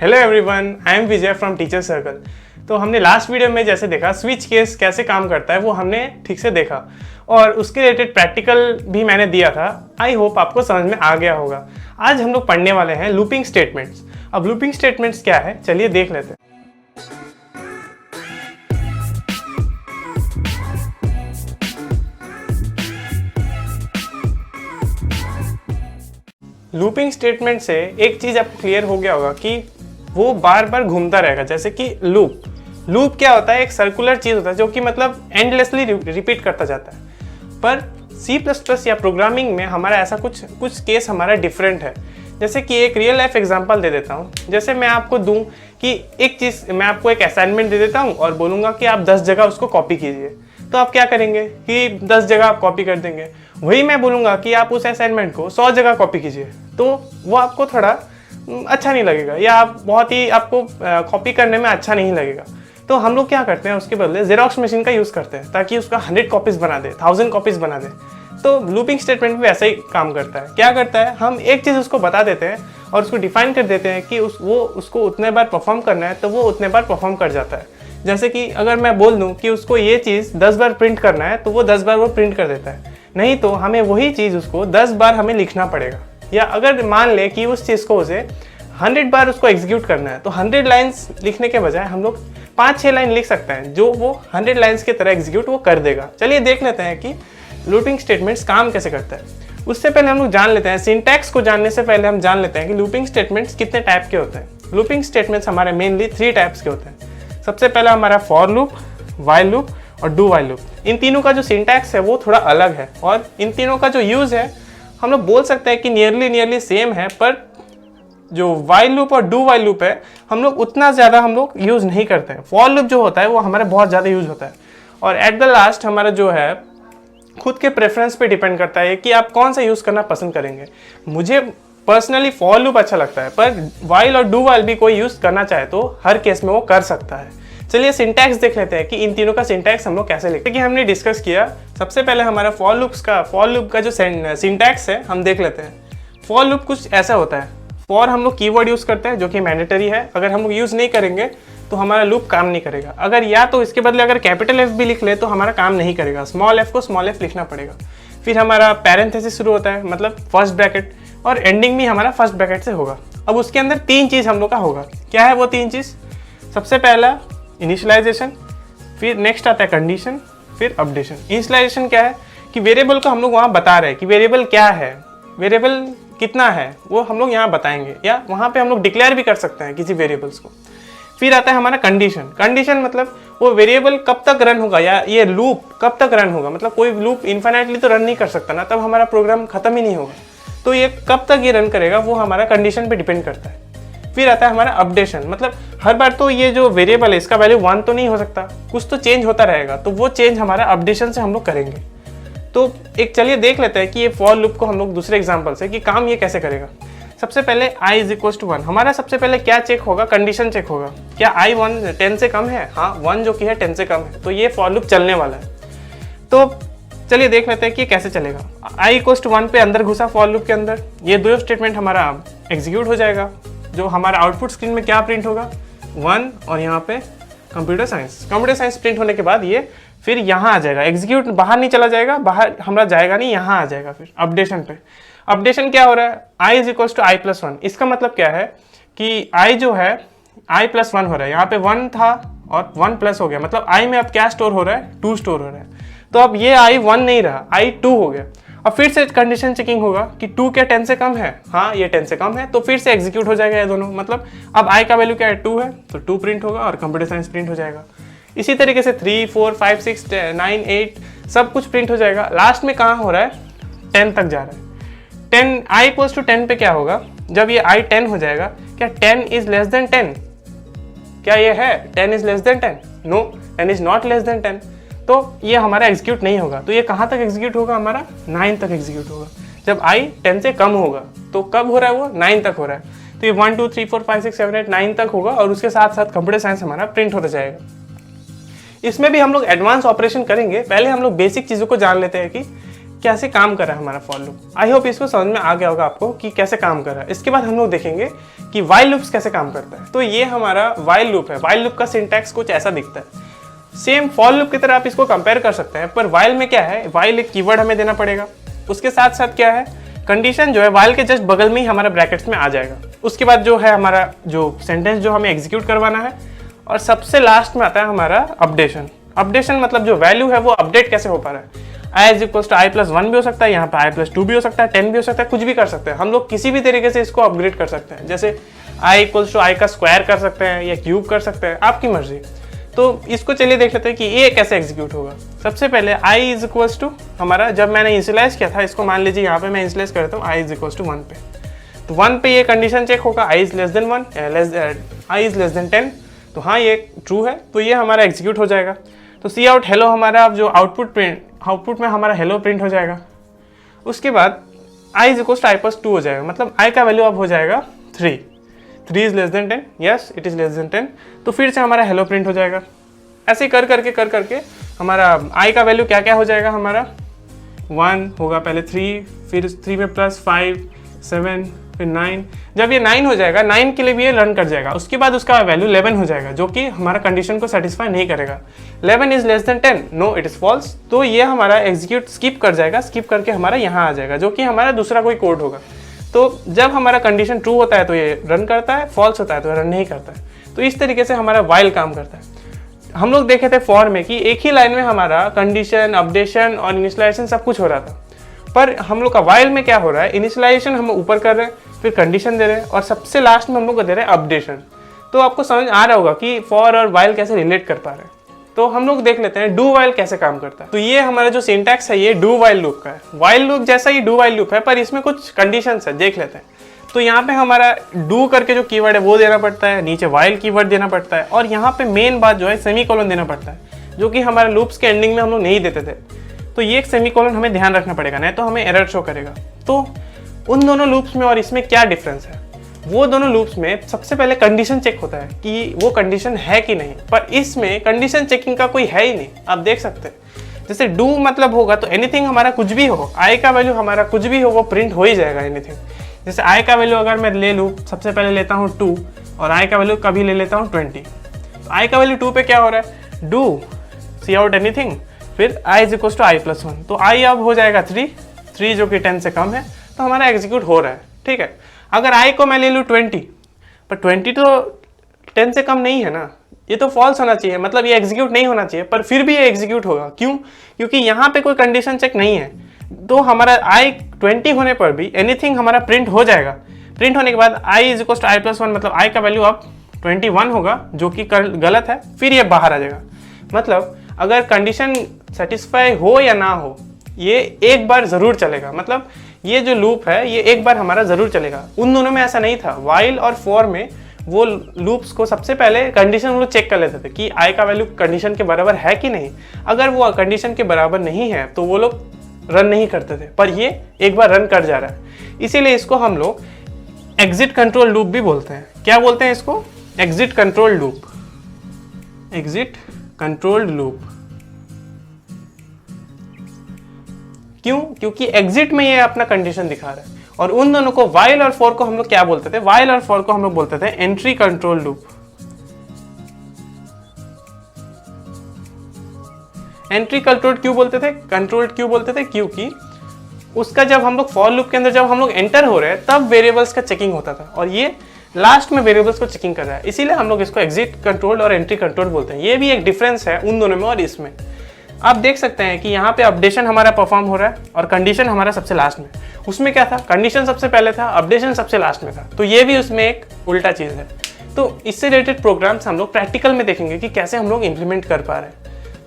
Hello everyone, I am Vijay from teacher circle. तो हमने last video में जैसे देखा स्विच केस कैसे काम करता है वो हमने ठीक से देखा और उसके रिलेटेड प्रैक्टिकल भी मैंने दिया था। आई होप आपको समझ में आ गया होगा। आज हम लोग पढ़ने वाले हैं लूपिंग स्टेटमेंट्स। अब लूपिंग स्टेटमेंट्स क्या है, चलिए देख लेते हैं। लूपिंग स्टेटमेंट से एक चीज़ आपको क्लियर हो गया होगा कि वो बार बार घूमता रहेगा। जैसे कि लूप क्या होता है, एक सर्कुलर चीज़ होता है जो कि मतलब एंडलेसली रिपीट करता जाता है। पर C++ या प्रोग्रामिंग में हमारा ऐसा कुछ केस हमारा डिफरेंट है। जैसे कि एक रियल लाइफ एग्जांपल दे देता हूँ। जैसे मैं आपको दूँ कि एक चीज़, मैं आपको एक असाइनमेंट दे देता हूँ और बोलूँगा कि आप 10 जगह उसको कॉपी कीजिए। तो आप क्या करेंगे कि 10 जगह आप कॉपी कर देंगे। वही मैं बोलूँगा कि आप उस असाइनमेंट को 100 जगह कॉपी कीजिए, तो वो आपको थोड़ा अच्छा नहीं लगेगा या आप बहुत ही आपको कॉपी करने में अच्छा नहीं लगेगा। तो हम लोग क्या करते हैं, उसके बदले जेरोक्स मशीन का यूज़ करते हैं ताकि उसका 100 कॉपीज़ बना दे, 1000 कॉपीज़ बना दे। तो लूपिंग स्टेटमेंट भी ऐसा ही काम करता है। क्या करता है, हम एक चीज़ उसको बता देते हैं और उसको डिफाइन कर देते हैं कि उसको उतने बार परफॉर्म करना है, तो वो उतने बार परफॉर्म कर जाता है। जैसे कि अगर मैं बोल दूं कि उसको ये चीज़ 10 बार प्रिंट करना है, तो वो 10 बार वो प्रिंट कर देता है। नहीं तो हमें वही चीज़ उसको 10 बार हमें लिखना पड़ेगा। या अगर मान ले कि उस चीज़ को उसे 100 बार उसको एग्जीक्यूट करना है, तो 100 लाइन्स लिखने के बजाय हम लोग 5-6 लाइन लिख सकते हैं, जो वो 100 लाइन्स की तरह एग्जीक्यूट वो कर देगा। चलिए देख लेते हैं कि लूपिंग स्टेटमेंट्स काम कैसे करता है। उससे पहले हम लोग जान लेते हैं, सिंटैक्स को जानने से पहले हम जान लेते हैं कि लूपिंग स्टेटमेंट्स कितने टाइप के होते हैं। लूपिंग स्टेटमेंट्स हमारे मेनली 3 टाइप्स के होते हैं। सबसे पहला हमारा फॉर लूप, वाइल लूप और डू वाइल लूप। इन तीनों का जो सिंटैक्स है वो थोड़ा अलग है और इन तीनों का जो यूज़ है हम लोग बोल सकते हैं कि नियरली सेम है। पर जो वाइल लूप और डू वाइल लूप है हम लोग उतना ज़्यादा हम लोग यूज़ नहीं करते हैं। फॉर लूप जो होता है वो हमारे बहुत ज़्यादा यूज़ होता है और एट द लास्ट हमारा जो है खुद के प्रेफरेंस पे डिपेंड करता है कि आप कौन सा यूज़ करना पसंद करेंगे। मुझे पर्सनली फॉर लूप अच्छा लगता है, पर वाइल और डू वाइल भी कोई यूज़ करना चाहे तो हर केस में वो कर सकता है। चलिए सिंटैक्स देख लेते हैं कि इन तीनों का सिंटैक्स हम लोग कैसे लिखते हैं। कि हमने डिस्कस किया, सबसे पहले हमारा फॉर लूप का जो सिंटैक्स है हम देख लेते हैं। फॉर लूप कुछ ऐसा होता है। फॉर हम लोग कीवर्ड यूज़ करते हैं जो कि मैंडेटरी है। अगर हम लोग यूज़ नहीं करेंगे तो हमारा लूप काम नहीं करेगा। अगर या तो इसके बदले अगर कैपिटल F भी लिख ले तो हमारा काम नहीं करेगा। स्मॉल f को स्मॉल f लिखना पड़ेगा। फिर हमारा पैरेंथेसिस शुरू होता है, मतलब फर्स्ट ब्रैकेट, और एंडिंग भी हमारा फर्स्ट ब्रैकेट से होगा। अब उसके अंदर 3 चीज़ हम लोग का होगा। क्या है वो 3 चीज़? सबसे पहला इनिशियलाइजेशन, फिर नेक्स्ट आता है कंडीशन, फिर अपडेशन। इनिशियलाइजेशन क्या है कि वेरिएबल को हम लोग वहाँ बता रहे हैं कि वेरिएबल क्या है, वेरिएबल कितना है, वो हम लोग यहाँ बताएंगे, या वहाँ पे हम लोग डिक्लेयर भी कर सकते हैं किसी वेरिएबल्स को। फिर आता है हमारा कंडीशन मतलब वो वेरिएबल कब तक रन होगा या ये लूप कब तक रन होगा। मतलब कोई लूप इन्फिनिटली तो रन नहीं कर सकता ना, तब हमारा प्रोग्राम खत्म ही नहीं होगा। तो ये कब तक ये रन करेगा वो हमारा कंडीशन पे डिपेंड करता है। फिर आता है हमारा अपडेशन, मतलब हर बार तो ये जो वेरिएबल है इसका वैल्यू 1 तो नहीं हो सकता, कुछ तो चेंज होता रहेगा, तो वो चेंज हमारा अपडेशन से हम लोग करेंगे। तो एक चलिए देख लेते हैं कि ये फॉर लूप को हम लोग दूसरे एग्जाम्पल से कि काम ये कैसे करेगा। सबसे पहले i = 1, हमारा सबसे पहले क्या चेक होगा, कंडीशन चेक होगा। क्या i 10 से कम है? हाँ, 1 जो कि है 10 से कम है, तो ये फॉर लूप चलने वाला है। तो चलिए देख लेते हैं कि कैसे चलेगा। i = 1 पे अंदर घुसा फॉर लूप के अंदर, ये 2 स्टेटमेंट हमारा एग्जीक्यूट हो जाएगा। जो हमारा आउटपुट स्क्रीन में क्या प्रिंट होगा, 1, और यहाँ पे कंप्यूटर साइंस प्रिंट होने के बाद ये फिर यहाँ आ जाएगा। एग्जीक्यूट बाहर नहीं चला जाएगा, बाहर हमारा जाएगा नहीं, यहाँ आ जाएगा। फिर अपडेशन पे, अपडेशन क्या हो रहा है, i = i+1। इसका मतलब क्या है कि i जो है i+1 हो रहा है। यहाँ पे 1 था और 1+ हो गया, मतलब i में अब क्या स्टोर हो रहा है, 2 स्टोर हो रहा है। तो अब ये i 1 नहीं रहा, i 2 हो गया। अब फिर से कंडीशन चेकिंग होगा कि 2 क्या 10 से कम है? हाँ, ये 10 से कम है, तो फिर से एग्जीक्यूट हो जाएगा ये दोनों। मतलब अब i का वैल्यू क्या है, 2 है, तो 2 प्रिंट होगा और कंप्यूटर साइंस प्रिंट हो जाएगा। इसी तरीके से 3, 4, 5, 6, 9, 8 सब कुछ प्रिंट हो जाएगा। लास्ट में कहाँ हो रहा है, 10 तक जा रहा है। 10 i = 10 पे क्या होगा, जब ये i 10 हो जाएगा, क्या 10 is less than 10? क्या ये है 10 is less than 10? No, 10 is not less than 10। तो ये हमारा एग्जीक्यूट नहीं होगा। तो ये कहाँ तक एग्जीक्यूट होगा, हमारा 9 तक एग्जीक्यूट होगा। जब i 10 से कम होगा तो कब हो रहा है, वो 9 तक हो रहा है। तो ये 1, 2, 3, 4, 5, 6, 7, 8, 9 तक होगा और उसके साथ साथ कंप्यूटर साइंस हमारा प्रिंट होता जाएगा। इसमें भी हम लोग एडवांस ऑपरेशन करेंगे। पहले हम लोग बेसिक चीज़ों को जान लेते हैं कि कैसे काम कर रहा है हमारा फॉर लूप। आई होप इसको समझ में आ गया होगा आपको कि कैसे काम कर रहा है। इसके बाद हम लोग देखेंगे कि वाइल लूप्स कैसे काम करता है। तो ये हमारा वाइल लूप है। वाइल लूप का सिंटैक्स कुछ ऐसा दिखता है, सेम फॉर लूप की तरह आप इसको कंपेयर कर सकते हैं। पर वाइल में क्या है, वाइल एक कीवर्ड हमें देना पड़ेगा, उसके साथ साथ क्या है, कंडीशन जो है वाइल के जस्ट बगल में ही हमारा ब्रैकेट्स में आ जाएगा। उसके बाद जो है हमारा जो सेंटेंस जो हमें एग्जीक्यूट करवाना है, और सबसे लास्ट में आता है हमारा अपडेशन। अपडेशन मतलब जो वैल्यू है वो अपडेट कैसे हो पा रहा है। I is equal to i plus 1 भी हो सकता है, यहाँ पे आई प्लस 2 भी हो सकता है, 10 भी हो सकता है, कुछ भी कर सकते हैं। हम लोग किसी भी तरीके से इसको अपग्रेड कर सकते हैं, जैसे आई इक्वल टू आई का स्क्वायर कर सकते हैं या क्यूब कर सकते हैं, आपकी मर्जी। तो इसको चलिए देख लेते हैं कि ये कैसे एग्जीक्यूट होगा। सबसे पहले आई इज इक्वल टू हमारा, जब मैंने इनिशियलाइज किया था इसको, मान लीजिए यहाँ पे मैं इनिशियलाइज करता हूँ आई इज इक्वल टू 1 पे, तो 1 पे ये कंडीशन चेक होगा, i is less than 1, i is less than 10, तो हाँ ये ट्रू है, तो ये हमारा एग्जीक्यूट हो जाएगा। तो सी आउट हेलो हमारा जो आउटपुट में हमारा हेलो प्रिंट हो जाएगा। उसके बाद i is equal to i plus 2 हो जाएगा, मतलब आई का वैल्यू अब हो जाएगा 3 is less than 10, yes it is less than 10, तो फिर से हमारा हेलो प्रिंट हो जाएगा। ऐसे कर करके हमारा आई का वैल्यू क्या क्या हो जाएगा, हमारा 1 होगा, पहले 3, फिर 3 में प्लस 5, 7, फिर 9। जब ये 9 हो जाएगा, 9 के लिए भी ये रन कर जाएगा। उसके बाद उसका वैल्यू 11 हो जाएगा, जो कि हमारा कंडीशन को सेटिस्फाई नहीं करेगा। 11 is less than 10, no it is false, तो ये हमारा एग्जीक्यूट स्किप कर जाएगा, स्किप करके हमारा यहाँ आ जाएगा, जो कि हमारा दूसरा कोई कोड होगा। तो जब हमारा कंडीशन ट्रू होता है तो ये रन करता है, फॉल्स होता है तो रन नहीं करता है। तो इस तरीके से हमारा वाइल काम करता है। हम लोग देखे थे फॉर में कि एक ही लाइन में हमारा कंडीशन, अपडेशन और इनिशियलाइजेशन सब कुछ हो रहा था, पर हम लोग का वाइल में क्या हो रहा है, इनिशियलाइजेशन हम ऊपर कर रहे हैं, फिर कंडीशन दे रहे हैं, और सबसे लास्ट में हम लोग को दे रहे हैं अपडेशन। तो आपको समझ आ रहा होगा कि फॉर और वाइल कैसे रिलेट कर पा रहे हैं। तो हम लोग देख लेते हैं डू वाइल कैसे काम करता है। तो ये हमारा जो सिंटैक्स है ये डू वाइल लूप का है। वाइल लूप जैसा ही डू वाइल लूप है, पर इसमें कुछ कंडीशंस है, देख लेते हैं। तो यहाँ पे हमारा डू करके जो कीवर्ड है वो देना पड़ता है, नीचे वाइल कीवर्ड देना पड़ता है, और यहाँ पे मेन बात जो है सेमीकोलन देना पड़ता है, जो कि हमारे लूप्स के एंडिंग में हम लोग नहीं देते थे। तो ये एक सेमीकोलन हमें ध्यान रखना पड़ेगा, नहीं तो हमें एरर शो करेगा। तो उन दोनों लूप्स में और इसमें क्या डिफरेंस है, वो दोनों लूप्स में सबसे पहले कंडीशन चेक होता है कि वो कंडीशन है कि नहीं, पर इसमें कंडीशन चेकिंग का कोई है ही नहीं। आप देख सकते हैं, जैसे डू मतलब होगा तो एनीथिंग हमारा कुछ भी हो, आई का वैल्यू हमारा कुछ भी हो वो प्रिंट हो ही जाएगा एनीथिंग। जैसे आई का वैल्यू अगर मैं ले लूँ, सबसे पहले लेता हूँ 2 और आई का वैल्यू कभी ले लेता हूँ 20, तो आई का वैल्यू 2 पे क्या हो रहा है, डू सी आउट एनीथिंग, फिर i is equal to i plus 1, तो आई अब हो जाएगा 3 जो कि 10 से कम है, तो हमारा एग्जीक्यूट हो रहा है। ठीक है, अगर आई को मैं ले लूँ 20, पर 20 तो 10 से कम नहीं है ना, ये तो फॉल्स होना चाहिए, मतलब ये एग्जीक्यूट नहीं होना चाहिए, पर फिर भी ये एग्जीक्यूट होगा। क्यों? क्योंकि यहाँ पे कोई कंडीशन चेक नहीं है, तो हमारा आई 20 होने पर भी एनीथिंग हमारा प्रिंट हो जाएगा। प्रिंट होने के बाद i is equal to i plus 1, मतलब आई का वैल्यू अब 21 होगा, जो कि गलत है, फिर ये बाहर आ जाएगा। मतलब अगर कंडीशन सेटिस्फाई हो या ना हो, ये एक बार ज़रूर चलेगा। मतलब ये जो लूप है ये एक बार हमारा ज़रूर चलेगा। उन दोनों में ऐसा नहीं था। वाइल और फॉर में वो लूप्स को सबसे पहले कंडीशन वो लोग चेक कर लेते थे कि आई का वैल्यू कंडीशन के बराबर है कि नहीं। अगर वो कंडीशन के बराबर नहीं है तो वो लोग रन नहीं करते थे, पर ये एक बार रन कर जा रहा है, इसीलिए इसको हम लोग एग्जिट कंट्रोल लूप भी बोलते हैं। क्या बोलते हैं इसको? Exit control loop. Exit controlled loop. क्यों? क्योंकि एग्जिट में ये अपना कंडीशन दिखा रहा है। और उन दोनों को, वाइल और फॉर को हम लोग क्या बोलते थे? वाइल और फॉर को हम लोग बोलते थे entry control loop. Entry controlled क्यों बोलते थे? कंट्रोल्ड क्यों बोलते थे? क्योंकि उसका जब हम लोग फॉर लूप के अंदर जब हम लोग एंटर हो रहे हैं तब वेरिएबल्स का चेकिंग होता था, और ये लास्ट में वेरिएबल्स को चेकिंग कर रहा है, इसीलिए हम लोग इसको एग्जिट कंट्रोल और एंट्री कंट्रोल बोलते हैं। ये भी एक डिफरेंस है उन दोनों में और इसमें। आप देख सकते हैं कि यहाँ पे अपडेशन हमारा परफॉर्म हो रहा है और कंडीशन हमारा सबसे लास्ट में। उसमें क्या था? कंडीशन सबसे पहले था, अपडेशन सबसे लास्ट में था। तो ये भी उसमें एक उल्टा चीज़ है। तो इससे रिलेटेड प्रोग्राम्स हम लोग प्रैक्टिकल में देखेंगे कि कैसे हम लोग इंप्लीमेंट कर पा रहे हैं।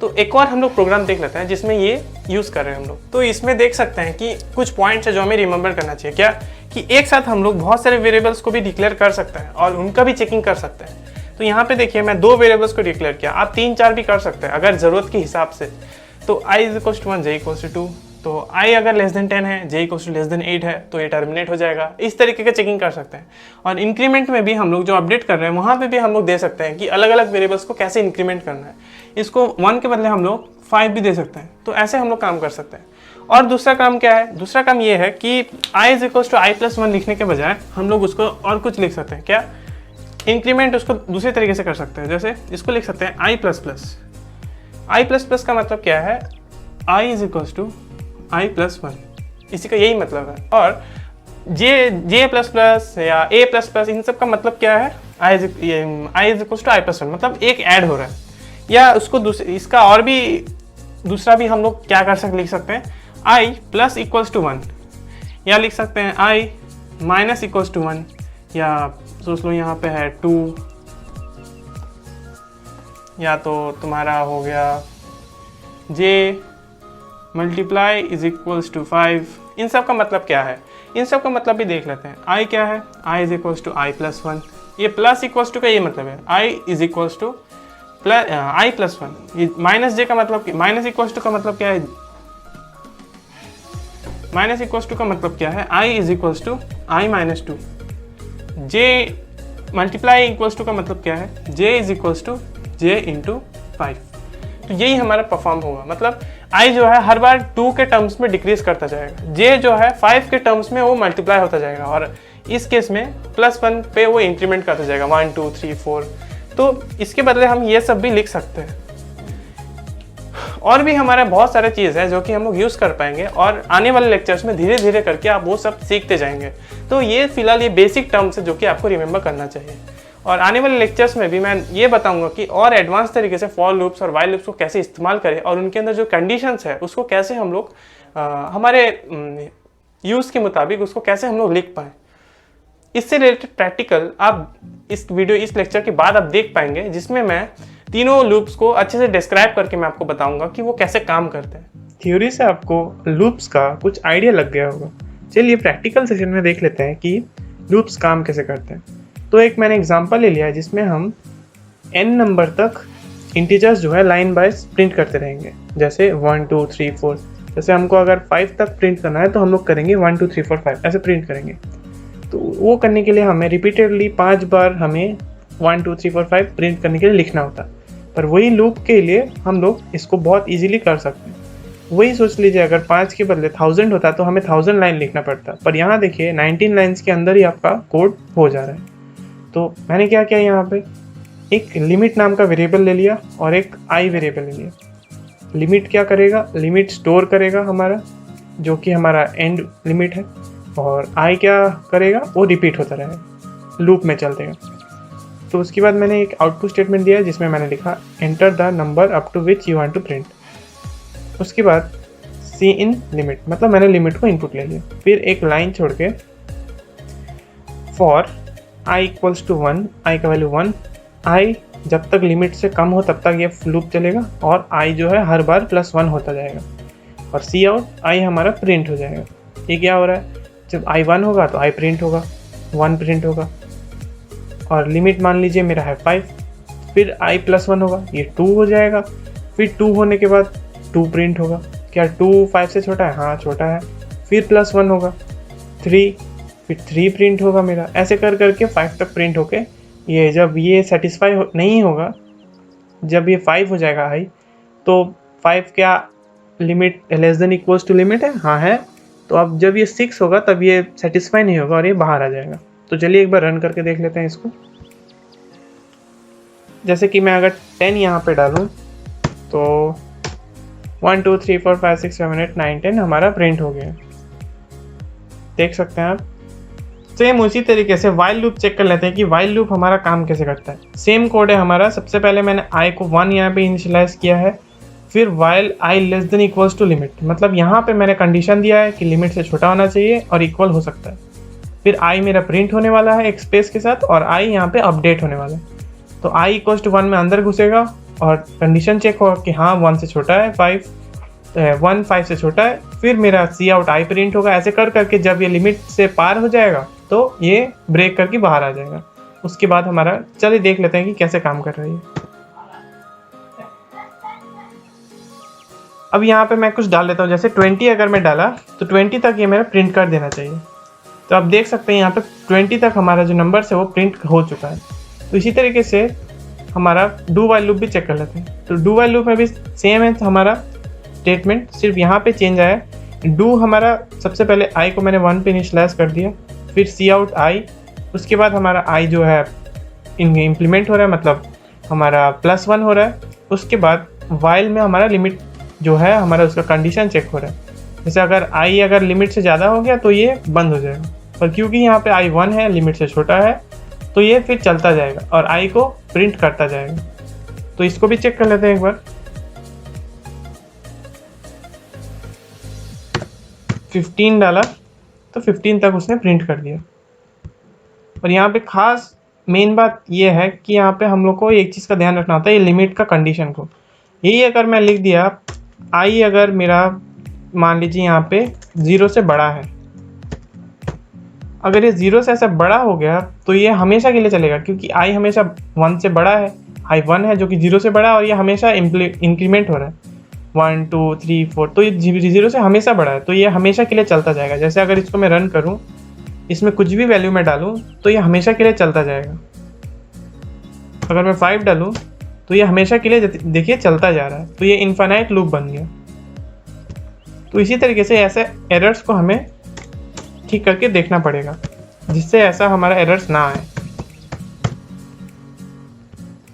तो एक और हम लोग प्रोग्राम देख लेते हैं जिसमें ये यूज़ कर रहे हैं हम लोग। तो इसमें देख सकते हैं कि कुछ पॉइंट्स है जो हमें रिमेंबर करना चाहिए। क्या? कि एक साथ हम लोग बहुत सारे वेरिएबल्स को भी डिक्लेयर कर सकते हैं और उनका भी चेकिंग कर सकते हैं। तो यहाँ पे देखिए, मैं 2 वेरिएबल्स को डिक्लेयर किया, आप 3-4 भी कर सकते हैं अगर ज़रूरत के हिसाब से। तो i is equal to 1, j equal to 2, तो i अगर लेस देन 10 है, j equal to less than 8 है, तो ये टर्मिनेट हो जाएगा। इस तरीके के चेकिंग कर सकते हैं। और इंक्रीमेंट में भी हम लोग जो अपडेट कर रहे हैं वहाँ पे भी हम लोग दे सकते हैं कि अलग अलग वेरिएबल्स को कैसे इंक्रीमेंट करना है। इसको 1 के बदले हम लोग 5 भी दे सकते हैं। तो ऐसे हम लोग काम कर सकते हैं। और दूसरा काम क्या है, दूसरा काम ये है कि i is equals to i plus one लिखने के बजाय हम लोग उसको और कुछ लिख सकते हैं। क्या, इंक्रीमेंट उसको दूसरे तरीके से कर सकते हैं। जैसे इसको लिख सकते हैं i plus plus. I plus plus का मतलब क्या है, i is equals to i plus one, इसी का यही मतलब है। और जे प्लस प्लस या ए प्लस प्लस, इन सब का मतलब क्या है, i is equals to i plus one, मतलब एक ऐड हो रहा है। या उसको इसका और भी दूसरा भी हम लोग क्या लिख सकते हैं, i plus equals to one, या लिख सकते हैं i minus equals to one, या सोच लो यहाँ पे है 2, या तो तुम्हारा हो गया j multiply is equals to 5। इन सब का मतलब क्या है, इन सब का मतलब भी देख लेते हैं। i क्या है, i is equals to i plus one, ये प्लस इक्वल्स टू का ये मतलब है i is equals to i plus one. ये माइनस जे का मतलब, माइनस इक्वल्स टू का मतलब क्या है, माइनस इक्वल्स टू का मतलब क्या है, i is equals to i minus two. J multiply equals to का मतलब क्या है, j is equals to j into 5। तो यही हमारा परफॉर्म होगा, मतलब i जो है हर बार 2 के टर्म्स में डिक्रीज करता जाएगा, j जो है 5 के टर्म्स में वो मल्टीप्लाई होता जाएगा, और इस केस में प्लस 1 पे वो इंक्रीमेंट करता जाएगा 1 2 3 4। तो इसके बदले हम ये सब भी लिख सकते हैं। और भी हमारे बहुत सारे चीज़ है जो कि हम लोग यूज़ कर पाएंगे, और आने वाले लेक्चर्स में धीरे धीरे करके आप वो सब सीखते जाएंगे। तो ये फिलहाल ये बेसिक टर्म्स है जो कि आपको रिमेंबर करना चाहिए, और आने वाले लेक्चर्स में भी मैं ये बताऊंगा कि और एडवांस तरीके से फॉर लूप्स और वाइल लूप्स को कैसे इस्तेमाल करें, और उनके अंदर जो कंडीशंस है उसको कैसे हम लोग हमारे यूज़ के मुताबिक उसको कैसे हम लोग लिख पाएँ। इससे रिलेटेड प्रैक्टिकल आप इस लेक्चर के बाद आप देख पाएंगे, जिसमें मैं तीनों लूप्स को अच्छे से डिस्क्राइब करके मैं आपको बताऊंगा कि वो कैसे काम करते हैं। थ्योरी से आपको लूप्स का कुछ आइडिया लग गया होगा। चलिए प्रैक्टिकल सेशन में देख लेते हैं कि लूप्स काम कैसे करते हैं। तो एक मैंने एग्जांपल ले लिया है जिसमें हम n नंबर तक इंटीजर्स जो है लाइन वाइज प्रिंट करते रहेंगे, जैसे 1 2 3 4। जैसे हमको अगर 5 तक प्रिंट करना है तो हम लोग करेंगे 1 2 3 4 5 ऐसे प्रिंट करेंगे। तो वो करने के लिए हमें रिपीटेडली 5 बार हमें 1 2 3 4 5 प्रिंट करने के लिए लिखना होता है। पर वही लूप के लिए हम लोग इसको बहुत इजीली कर सकते हैं। वही सोच लीजिए, अगर 5 के बदले 1000 होता तो हमें 1000 लाइन लिखना पड़ता, पर यहाँ देखिए 19 लाइन्स के अंदर ही आपका कोड हो जा रहा है। तो मैंने क्या किया, यहाँ पे एक लिमिट नाम का वेरिएबल ले लिया और एक आई वेरिएबल ले लिया। लिमिट क्या करेगा, लिमिट स्टोर करेगा हमारा, जो कि हमारा एंड लिमिट है, और आई क्या करेगा, वो रिपीट होता रहेगा, लूप में चल देगा। तो उसके बाद मैंने एक आउटपुट स्टेटमेंट दिया जिसमें मैंने लिखा enter the number up to which you want to print. उसके बाद सी इन लिमिट, मतलब मैंने लिमिट को इनपुट ले लिया। फिर एक लाइन छोड़ के फॉर आई इक्वल्स टू 1, आई का वैल्यू 1, आई जब तक लिमिट से कम हो तब तक ये लूप चलेगा, और आई जो है हर बार +1 होता जाएगा, और सी आउट आई हमारा प्रिंट हो जाएगा। ये क्या हो रहा है, जब आई 1 होगा तो आई प्रिंट होगा, 1 प्रिंट होगा, और लिमिट मान लीजिए मेरा है 5, फिर i +1 होगा, ये 2 हो जाएगा। फिर 2 होने के बाद 2 प्रिंट होगा। क्या 2 5 से छोटा है, हाँ छोटा है। फिर +1 होगा 3, फिर 3 प्रिंट होगा मेरा। ऐसे कर करके 5 तक प्रिंट होके ये जब ये सेटिस्फाई नहीं होगा, जब ये 5 हो जाएगा i, तो 5 क्या limit less than equals to limit है, हाँ है। तो अब जब ये 6 होगा तब ये सेटिस्फाई नहीं होगा और ये बाहर आ जाएगा। तो चलिए एक बार रन करके देख लेते हैं इसको। जैसे कि मैं अगर 10 यहाँ पे डालूँ तो 1 2 3 4 5 6 7 8 9 10 हमारा प्रिंट हो गया, देख सकते हैं आप। सेम उसी तरीके से वाइल लूप चेक कर लेते हैं कि वाइल लूप हमारा काम कैसे करता है। सेम कोड है हमारा। सबसे पहले मैंने i को 1 यहाँ पे इनिशियलाइज किया है, फिर while i less than equals to limit, मतलब यहाँ पे मैंने कंडीशन दिया है कि लिमिट से छोटा होना चाहिए और इक्वल हो सकता है। फिर i मेरा प्रिंट होने वाला है एक स्पेस के साथ, और i यहाँ पे अपडेट होने वाला है। तो i इक्वल्स टू 1 में अंदर घुसेगा और कंडीशन चेक होगा कि हाँ 1 से छोटा है 1 5 से छोटा है। फिर मेरा सी आउट i प्रिंट होगा। ऐसे कर करके जब ये लिमिट से पार हो जाएगा तो ये ब्रेक करके बाहर आ जाएगा। उसके बाद हमारा, चलिए देख लेते हैं कि कैसे काम कर रही है। अब यहाँ पे मैं कुछ डाल लेता हूँ, जैसे 20 अगर मैं डाला तो 20 तक ये मेरा प्रिंट कर देना चाहिए। तो आप देख सकते हैं यहाँ पे 20 तक हमारा जो नंबर है वो प्रिंट हो चुका है। तो इसी तरीके से हमारा डू वाइल लूप भी चेक कर लेते हैं। तो डू वाइल लूप में भी सेम है हमारा स्टेटमेंट, सिर्फ यहाँ पे चेंज आया डू हमारा सबसे पहले आई को मैंने 1 पे इनिशलाइज कर दिया, फिर सी आउट आई, उसके बाद हमारा आई जो है इम्प्लीमेंट हो रहा है, मतलब हमारा +1 हो रहा है। उसके बाद वाइल में हमारा लिमिट जो है हमारा उसका कंडीशन चेक हो रहा है। जैसे अगर लिमिट से ज़्यादा हो गया तो ये बंद हो जाएगा, पर क्योंकि यहाँ पे आई 1 है, लिमिट से छोटा है, तो ये फिर चलता जाएगा और आई को प्रिंट करता जाएगा। तो इसको भी चेक कर लेते हैं एक बार। 15 डाला तो 15 तक उसने प्रिंट कर दिया। और यहाँ पे खास मेन बात ये है कि यहाँ पे हम लोग को एक चीज़ का ध्यान रखना होता है, ये लिमिट का कंडीशन को। यही अगर मैं लिख दिया आई अगर मेरा मान लीजिए यहाँ पे 0 से बड़ा है, अगर ये 0 से ऐसा बड़ा हो गया तो ये हमेशा के लिए चलेगा, क्योंकि आई हमेशा 1 से बड़ा है, आई 1 है जो कि 0 से बड़ा है और ये हमेशा इंक्रीमेंट हो रहा है 1 2 3 4, तो ये 0 से हमेशा बड़ा है, तो ये हमेशा के लिए चलता जाएगा। जैसे अगर इसको मैं रन करूँ, इसमें कुछ भी वैल्यू मैं डालूँ तो ये हमेशा के लिए चलता जाएगा। अगर मैं 5 डालूँ तो ये हमेशा के लिए देखिए चलता जा रहा है, तो ये इनफाइनाइट लूप बन गया। तो इसी तरीके से ऐसे एरर्स को हमें ठीक करके देखना पड़ेगा, जिससे ऐसा हमारा एरर्स ना आए।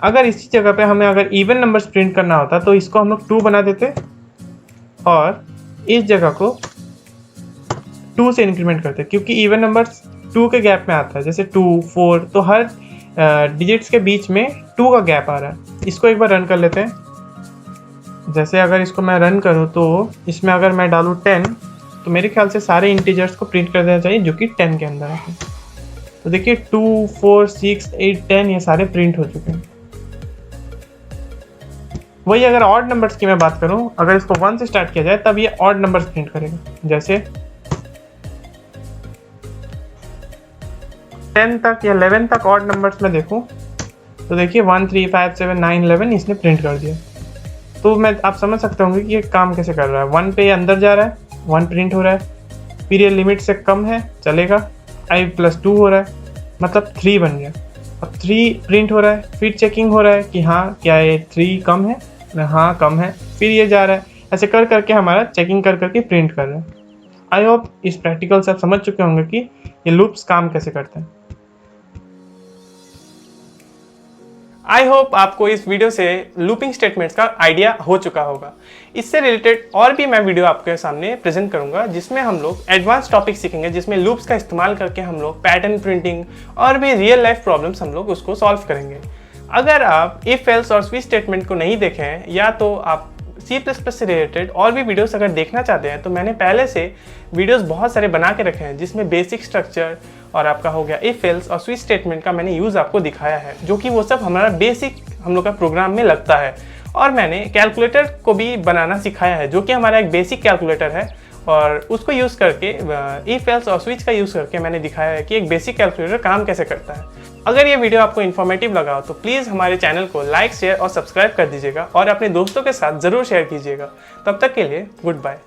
अगर इसी जगह पे हमें अगर इवन नंबर्स प्रिंट करना होता तो इसको हम लोग 2 बना देते और इस जगह को 2 से इंक्रीमेंट करते, क्योंकि इवन नंबर्स 2 के गैप में आता है। जैसे 2 4, तो हर डिजिट्स के बीच में 2 का गैप आ रहा है। इसको एक बार रन कर लेते हैं। जैसे अगर इसको मैं रन करूं तो इसमें अगर मैं डालूं 10, तो मेरे ख्याल से सारे इंटीजर्स को प्रिंट कर देना चाहिए जो कि 10 के अंदर है। तो देखिए 2 4 6 8 10 ये सारे प्रिंट हो चुके हैं। वही अगर ऑड नंबर्स की मैं बात करूं, अगर इसको 1 से स्टार्ट किया जाए तब ये ऑड नंबर्स प्रिंट करेगा। जैसे 10 तक या 11 तक ऑड नंबर्स में देखूं तो देखिए 1 3 5 7 9 11 इसने प्रिंट कर दिया। तो आप समझ सकते होंगे कि ये काम कैसे कर रहा है। 1 पे अंदर जा रहा है, 1 प्रिंट हो रहा है, फिर ये लिमिट से कम है चलेगा, i +2 हो रहा है, मतलब 3 बन गया। अब 3 प्रिंट हो रहा है, फिर चेकिंग हो रहा है कि हाँ क्या ये 3 कम है, हाँ कम है, फिर ये जा रहा है, ऐसे कर करके हमारा चेकिंग कर करके प्रिंट कर रहा है। आई होप इस प्रैक्टिकल से आप समझ चुके होंगे कि ये लूप्स काम कैसे करते हैं। आई होप आपको इस वीडियो से लूपिंग स्टेटमेंट्स का आइडिया हो चुका होगा। इससे रिलेटेड और भी मैं वीडियो आपके सामने प्रेजेंट करूंगा, जिसमें हम लोग एडवांस टॉपिक सीखेंगे, जिसमें लूप्स का इस्तेमाल करके हम लोग पैटर्न प्रिंटिंग और भी रियल लाइफ प्रॉब्लम्स हम लोग उसको सॉल्व करेंगे। अगर आप इफ एल्स और स्विच स्टेटमेंट को नहीं देखे हैं, या तो आप C++ से रिलेटेड और भी वीडियोस अगर देखना चाहते हैं, तो मैंने पहले से वीडियोस बहुत सारे बना के रखे हैं, जिसमें बेसिक स्ट्रक्चर और आपका हो गया इफ एल्स और स्विच स्टेटमेंट का मैंने यूज़ आपको दिखाया है, जो कि वो सब हमारा बेसिक हम लोग का प्रोग्राम में लगता है। और मैंने कैलकुलेटर को भी बनाना सिखाया है, जो कि हमारा एक बेसिक कैलकुलेटर है, और उसको यूज़ करके इफ एल्स और स्विच का यूज़ करके मैंने दिखाया है कि एक बेसिक कैलकुलेटर काम कैसे करता है। अगर ये वीडियो आपको इन्फॉर्मेटिव लगा हो तो प्लीज़ हमारे चैनल को लाइक शेयर और सब्सक्राइब कर दीजिएगा और अपने दोस्तों के साथ ज़रूर शेयर कीजिएगा। तब तक के लिए गुड बाय।